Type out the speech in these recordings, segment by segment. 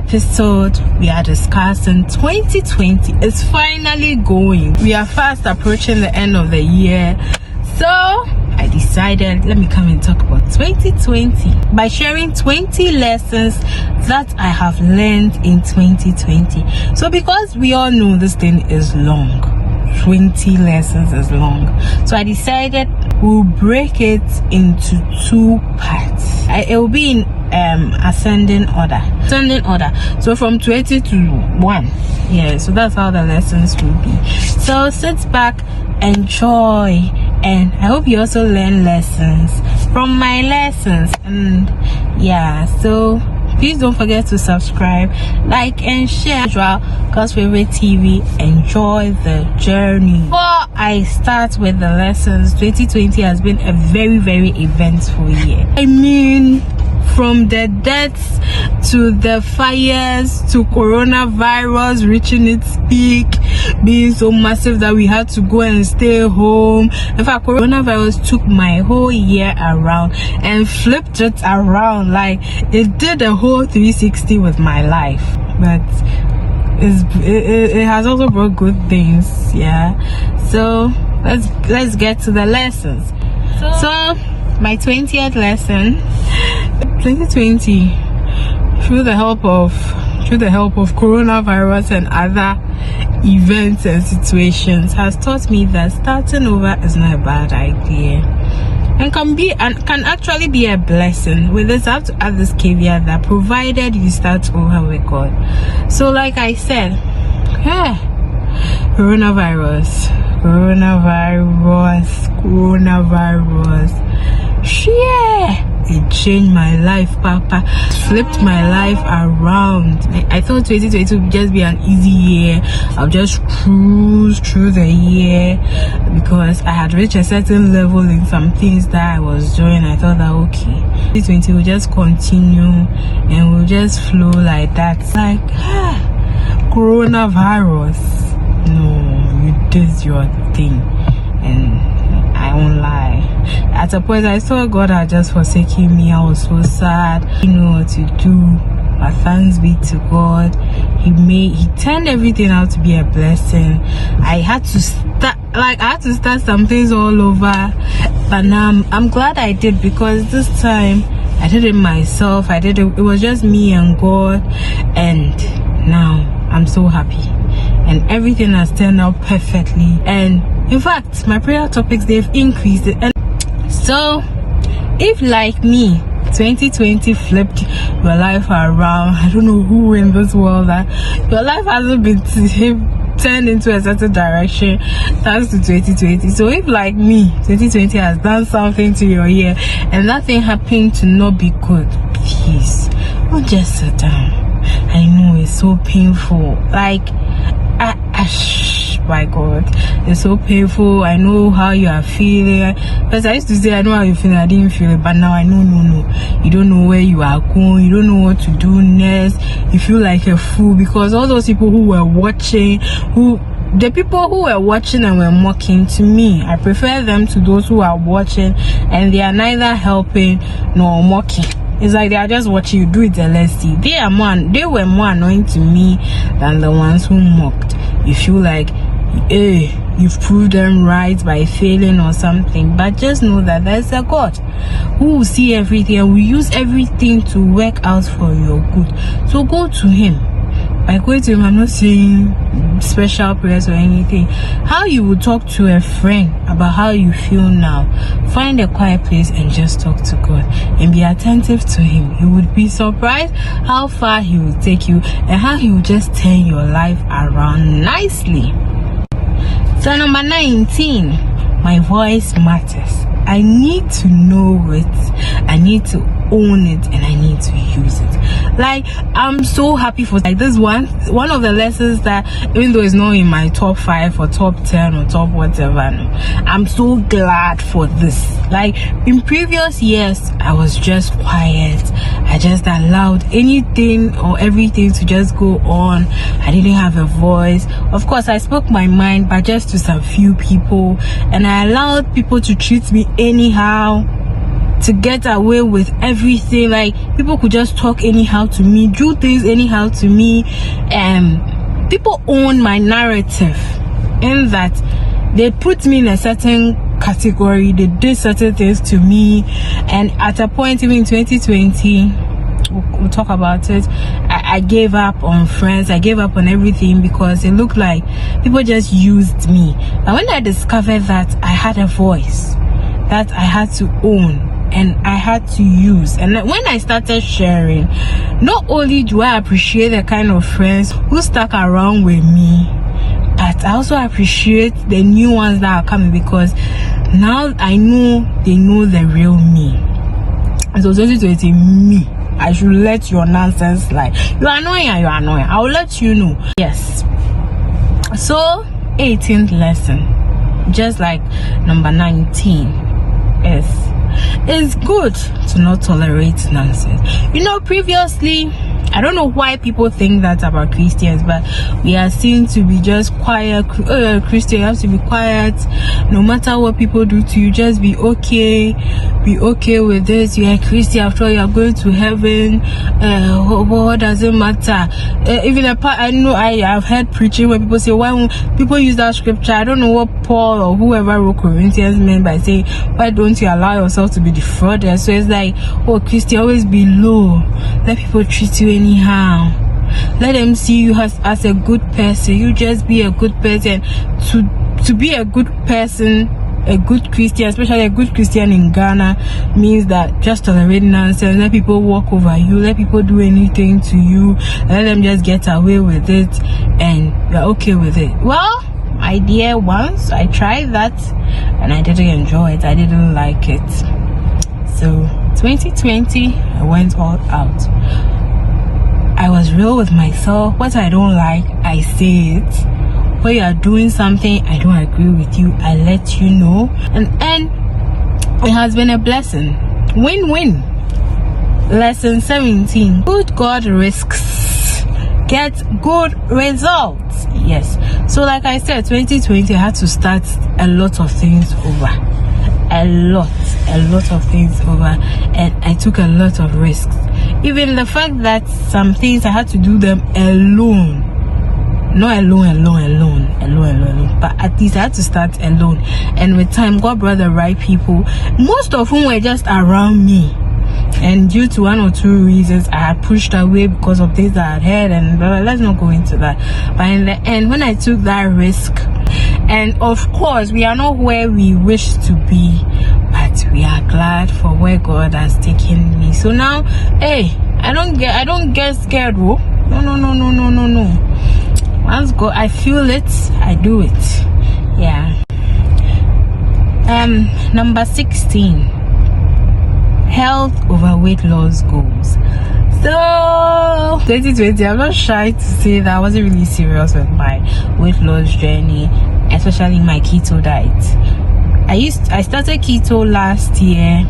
episode, we are discussing 2020 is finally going. We are fast approaching the end of the year. So I decided, let me come and talk about 2020 by sharing 20 lessons that I have learned in 2020. So because we all know this thing is long, 20 lessons is long, so I decided we'll break it into 2 parts. It will be in ascending order. So from 20 to 1. Yeah, so that's how the lessons will be. So sit back, enjoy, and I hope you also learn lessons from my lessons. And yeah, so please don't forget to subscribe, like, and share. God's favorite TV. Enjoy the journey. Before I start with the lessons, 2020 has been a very, very eventful year. I mean, from the deaths to the fires to coronavirus reaching its peak, being so massive that we had to go and stay home. In fact, coronavirus took my whole year around and flipped it around. Like, it did a whole 360 with my life. But it has also brought good things. Yeah, so let's get to the lessons. So my 20th lesson, 2020, through the help of coronavirus and other events and situations, has taught me that starting over is not a bad idea and can actually be a blessing. With this, I have to add this caveat that provided you start over with God. So like I said, coronavirus, yeah, it changed my life, Papa. Flipped my life around. I thought 2020 would just be an easy year. I'll just cruise through the year because I had reached a certain level in some things that I was doing. I thought that okay, 2020 will just continue and we'll just flow like that. Like coronavirus, no, you did your thing, and I won't lie. At a point, I saw God had just forsaken me. I was so sad. I didn't know what to do. But thanks be to God. He turned everything out to be a blessing. I had to start some things all over. But now I'm glad I did, because this time I did it myself. It was just me and God. And now I'm so happy. And everything has turned out perfectly. And in fact, my prayer topics, they've increased. And so, if like me, 2020 flipped your life around, I don't know who in this world that your life hasn't been turned into a certain direction thanks to 2020. So if like me, 2020 has done something to your year and that thing happened to not be good, please don't just sit down. I know it's so painful. Like, my God, it's so painful. I know how you are feeling. Because I used to say I know how you feel, I didn't feel it, but now I know. No, you don't know where you are going, you don't know what to do next. You feel like a fool because all those people who were watching, the people who were watching and were mocking, to me, I prefer them to those who are watching and they are neither helping nor mocking. It's like they are just watching you do it and let's see. They were more annoying to me than the ones who mocked. You feel like, you've proved them right by failing or something, but just know that there's a God who will see everything and will use everything to work out for your good. So go to him. By going to him, I'm not saying special prayers or anything. How you would talk to a friend about how you feel now. Find a quiet place and just talk to God and be attentive to him. You would be surprised how far he will take you and how he will just turn your life around nicely. So number 19, my voice matters. I need to know it, I need to own it, and I need to use it. Like, I'm so happy for like this one of the lessons that, even though it's not in my top 5 or top 10 or top whatever, no, I'm so glad for this. Like, in previous years, I was just quiet. I just allowed anything or everything to just go on. I didn't have a voice. Of course, I spoke my mind, but just to some few people, and I allowed people to treat me anyhow to get away with everything. Like, people could just talk anyhow to me, do things anyhow to me. People own my narrative in that they put me in a certain category, they did certain things to me. And at a point, even in 2020, we'll talk about it, I gave up on friends, I gave up on everything, because it looked like people just used me. But when I discovered that I had a voice that I had to own and I had to use, and when I started sharing, not only do I appreciate the kind of friends who stuck around with me, but I also appreciate the new ones that are coming, because now I know they know the real me. So 2020 me, I should let your nonsense lie. You are annoying and you are annoying. I will let you know. Yes. So 18th lesson, just like number 19, is it's good to not tolerate nonsense. You know, previously, I don't know why people think that about Christians, but we are seen to be just quiet. Christian, you have to be quiet. No matter what people do to you, just be okay. Be okay with this. You are a Christian, after all, you are going to heaven. What does it matter? Even I know I have heard preaching where people say, why won't people use that scripture? I don't know what Paul or whoever wrote Corinthians meant by saying, why don't you allow yourself to be defrauded? So it's like, oh, Christian, always be low. Let people treat you anyhow. Let them see you as a good person. You just be a good person. To be a good person, a good Christian, especially a good Christian in Ghana, means that just tolerate nonsense. Let people walk over you. Let people do anything to you. Let them just get away with it, and you're okay with it. Well, my dear, once I tried that and I didn't enjoy it. I didn't like it. So 2020, I went all out. I was real with myself. What I don't like, I say it. When you are doing something I don't agree with you, I let you know. And it has been a blessing. Win-win. Lesson 17. Good God risks get good results. Yes. So like I said, 2020, I had to start a lot of things over. A lot of things over, and I took a lot of risks. Even the fact that some things I had to do them alone, not alone, but at least I had to start alone. And with time, God brought the right people, most of whom were just around me, and due to one or two reasons I had pushed away because of things that I had heard, and blah, blah, let's not go into that. But in the end, when I took that risk, and of course we are not where we wish to be, but we are glad for where God has taken me. So now, hey, I don't get scared. No. Once God, I feel it, I do it. Yeah. Number 16, health over weight loss goals. So 2020, I'm not shy to say that I wasn't really serious with my weight loss journey, especially my keto diet. I started keto last year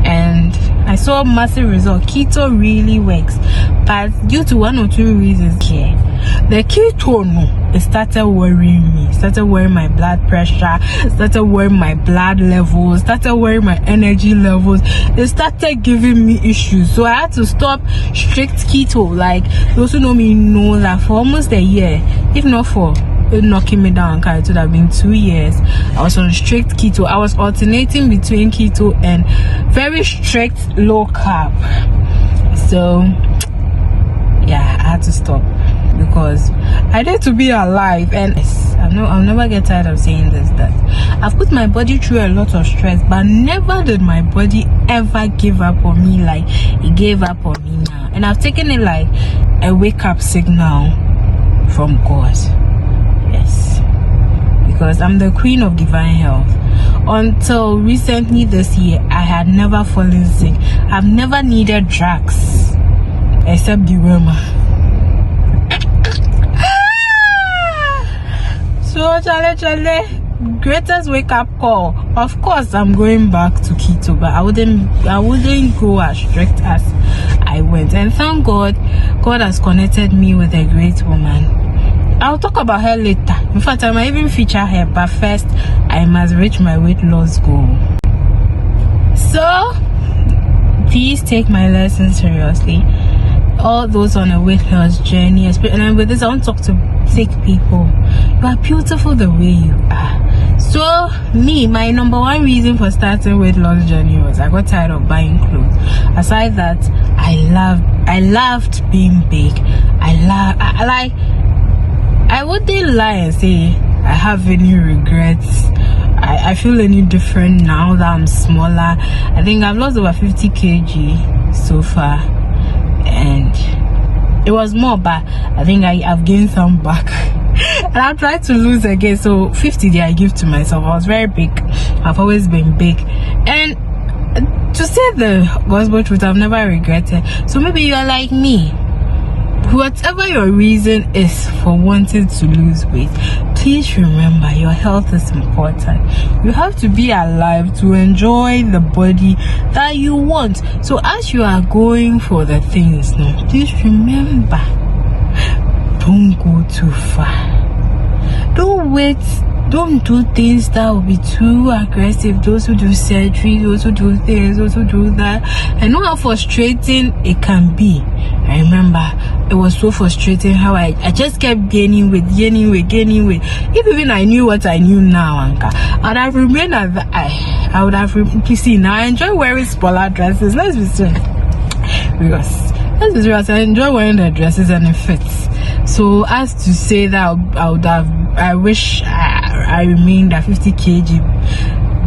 and I saw massive results. Keto really works, but due to one or two reasons here, the keto, it started worrying me. Started worrying my blood pressure, started worrying my blood levels, started worrying my energy levels. It started giving me issues, so I had to stop strict keto. Like, those who know me know that for almost a year, if not for knocking me down, it would have been 2 years, I was on strict keto. I was alternating between keto and very strict low carb. So yeah, I had to stop because I need to be alive. And I'll never get tired of saying this, that I've put my body through a lot of stress, but never did my body ever give up on me like it gave up on me now. And I've taken it like a wake up signal from God. Yes, because I'm the queen of divine health. Until recently this year, I had never fallen sick. I've never needed drugs except the Roma. So Chale, greatest wake up call. Of course, I'm going back to keto, but I wouldn't go as strict as I went. And thank God, God has connected me with a great woman. I'll talk about her later. In fact, I might even feature her, but first I must reach my weight loss goal. So please take my lesson seriously. All those on a weight loss journey, and with this I want to talk to sick people. You are beautiful the way you are. So me, my number one reason for starting weight loss journey was I got tired of buying clothes. Aside that, I loved being big. I wouldn't lie and say I have any regrets. I feel any different now that I'm smaller. I think I've lost over 50 kg so far, and it was more, but I think I've gained some back. And I've tried to lose again. So 50 there I give to myself. I was very big. I've always been big, and to say the gospel truth, I've never regretted. So maybe you're like me. Whatever your reason is for wanting to lose weight, please remember your health is important. You have to be alive to enjoy the body that you want. So as you are going for the things now, please remember, don't go too far. Don't wait. Don't do things that will be too aggressive. Those who do surgery, those who do this, those who do that. I know how frustrating it can be. I remember it was so frustrating how I just kept gaining weight. If even I knew what I knew now, I would have remained at the I would have you see, now I enjoy wearing smaller dresses. Let's be serious. Because let's be serious, I enjoy wearing the dresses and it fits. So as to say that I wish I remained at 50 kg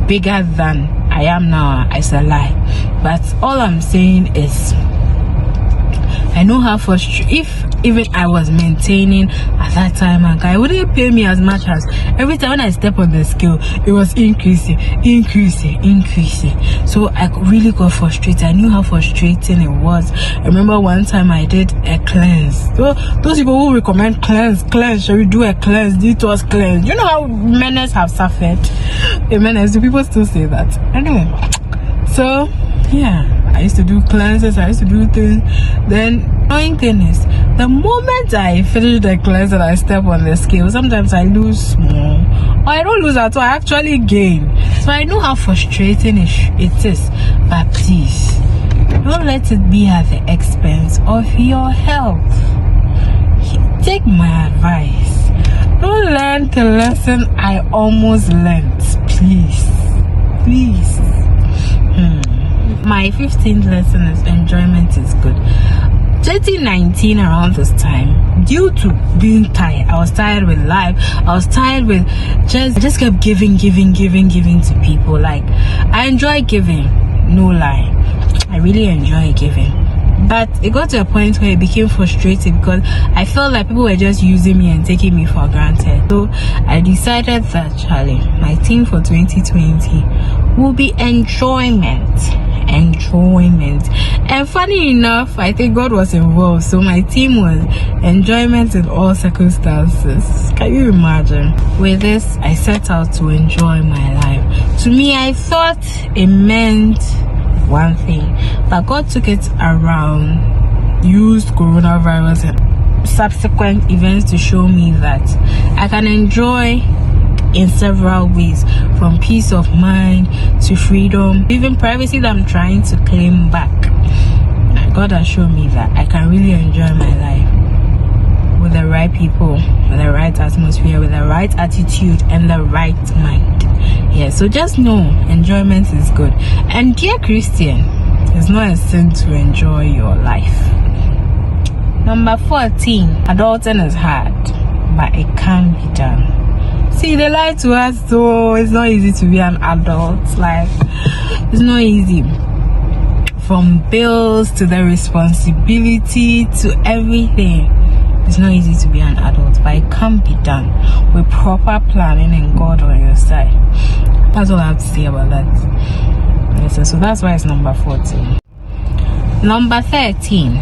bigger than I am now, it's a lie. But all I'm saying is, I know how if even I was maintaining at that time, and it wouldn't pay me as much as every time when I step on the scale, it was increasing. So I really got frustrated. I knew how frustrating it was. I remember one time I did a cleanse. So those people who recommend cleanse, shall we do a cleanse, detox cleanse? You know how menace have suffered. A menace. Do people still say that? Anyway, so yeah, I used to do cleanses, I used to do things. Then annoying thing is, the moment I finish the cleanse and I step on the scale, sometimes I lose small, or I don't lose at all, I actually gain. So I know how frustrating it is. But please, don't let it be at the expense of your health. Take my advice. Don't learn the lesson I almost learned. Please. My 15th lesson is enjoyment is good. 2019, around this time, due to being tired, I was tired with life. I was tired with I just kept giving to people. Like, I enjoy giving, no lie. I really enjoy giving. But it got to a point where it became frustrating because I felt like people were just using me and taking me for granted. So I decided that, Charlie, my theme for 2020 will be enjoyment. And funny enough, I think God was involved. So my theme was enjoyment in all circumstances. Can you imagine? With this, I set out to enjoy my life. To me, I thought it meant one thing, but God took it around, used coronavirus and subsequent events to show me that I can enjoy in several ways, from peace of mind to freedom, even privacy that I'm trying to claim back. God has shown me that I can really enjoy my life with the right people, with the right atmosphere, with the right attitude and the right mind. Yeah, so just know enjoyment is good. And dear Christian, it's not a sin to enjoy your life. Number 14, adulting is hard, but it can be done. See, they lie to us, so it's not easy to be an adult. Like, it's not easy. From bills to the responsibility to everything, it's not easy to be an adult, but it can be done with proper planning and God on your side. That's all I have to say about that. Yes, so that's why it's number 14. Number 13.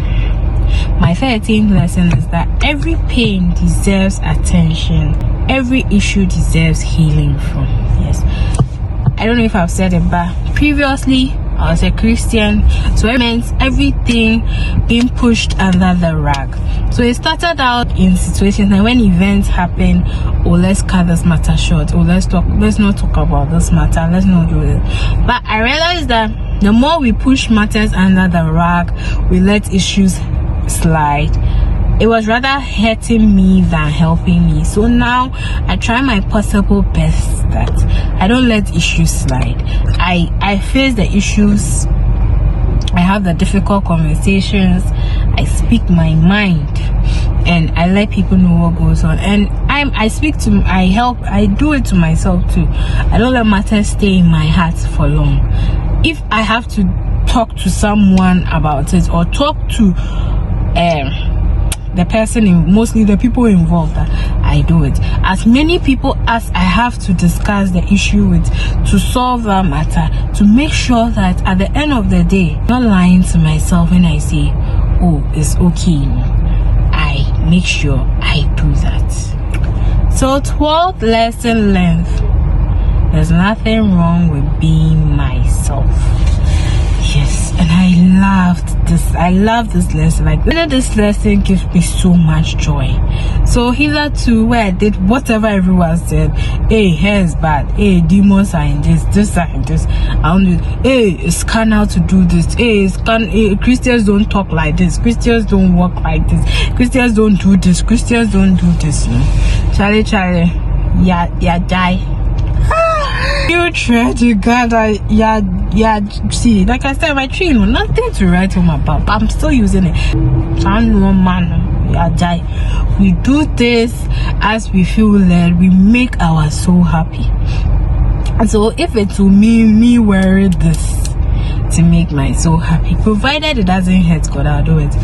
My 13th lesson is that every pain deserves attention. Every issue deserves healing from. Yes. I don't know if I've said it, but previously I was a Christian, so it meant everything being pushed under the rug. So it started out in situations like when events happen, let's cut this matter short, let's not talk about this matter, let's not do this. But I realized that the more we push matters under the rug, we let issues slide, it was rather hurting me than helping me. So now I try my possible best that I don't let issues slide. I face the issues, I have the difficult conversations, I speak my mind, and I let people know what goes on. And I do it to myself too. I don't let matters stay in my heart for long. If I have to talk to someone about it, or talk to the person, mostly the people involved, I do it. As many people as I have to discuss the issue with, to solve that matter, to make sure that at the end of the day, I'm not lying to myself when I say, oh, it's okay. I make sure I do that. So 12th lesson learned. There's nothing wrong with being myself. Yes, and I love this lesson. Like, this lesson gives me so much joy. So hitherto, where I did whatever everyone said, hey, hair is bad, hey, demons are in this are in this, I don't do, hey, it's carnal to do this, hey, Christians don't talk like this, Christians don't walk like this, Christians don't do this, Christians don't do this. Charlie, yeah, die. You try to God, see, like I said, my tree, nothing to write home about, but I'm still using it. So I'm no man, die. We do this as we feel led, we make our soul happy. And so if it will me wearing this to make my soul happy, provided it doesn't hurt God, I'll do it.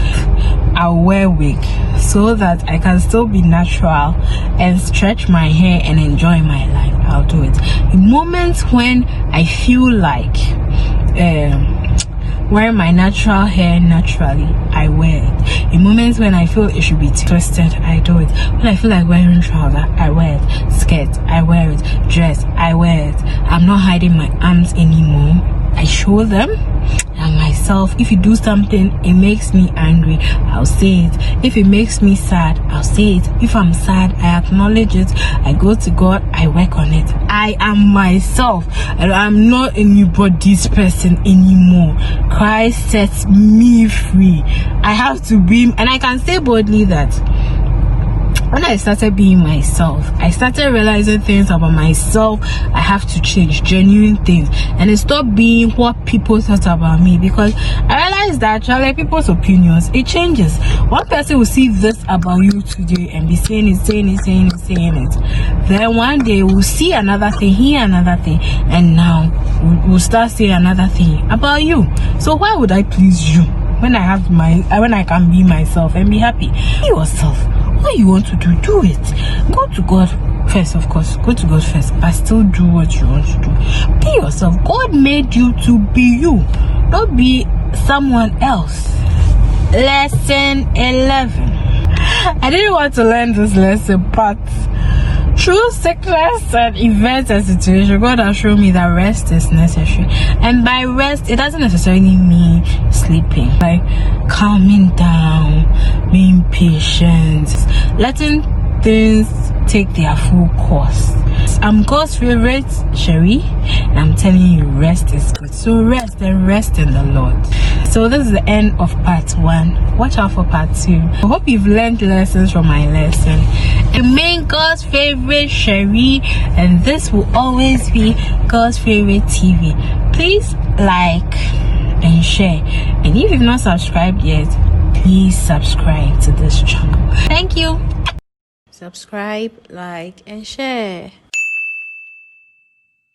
I'll wear wig so that I can still be natural and stretch my hair and enjoy my life. I'll do it. In moments when I feel like wearing my natural hair naturally, I wear it. In moments when I feel it should be twisted, I do it. When I feel like wearing trouser, I wear it. Skirt, I wear it. Dress, I wear it. I'm not hiding my arms anymore. I show them. And myself, if you do something, it makes me angry, I'll say it. If it makes me sad, I'll say it. If I'm sad, I acknowledge it. I go to God, I work on it. I am myself, and I'm not anybody's person anymore. Christ sets me free. I have to be, and I can say boldly that when I started being myself, I started realizing things about myself I have to change, genuine things, and it stopped being what people thought about me, because I realized that actually people's opinions, it changes. One person will see this about you today and be saying it. Then one day we'll see another thing, hear another thing, and now we'll start saying another thing about you. So why would I please you when I can be myself and be happy? Be yourself. What you want to do it. Go to God first, of course. Go to God first, but still do what you want to do. Be yourself. God made you to be you. Don't be someone else. Lesson 11. I didn't want to learn this lesson, but through sickness and events and situations, God has shown me that rest is necessary. And by rest, it doesn't necessarily mean sleeping. Like calming down, being patient, letting things take their full course. I'm God's favorite, Sherry, and I'm telling you, rest is good. So rest and rest in the Lord. So this is the end of part 1. Watch out for part 2. I hope you've learned lessons from my lesson. Remain God's favorite, Sherry, and this will always be God's favorite TV. Please like and share, and if you've not subscribed yet, please subscribe to this channel. Thank you. Subscribe, like, and share.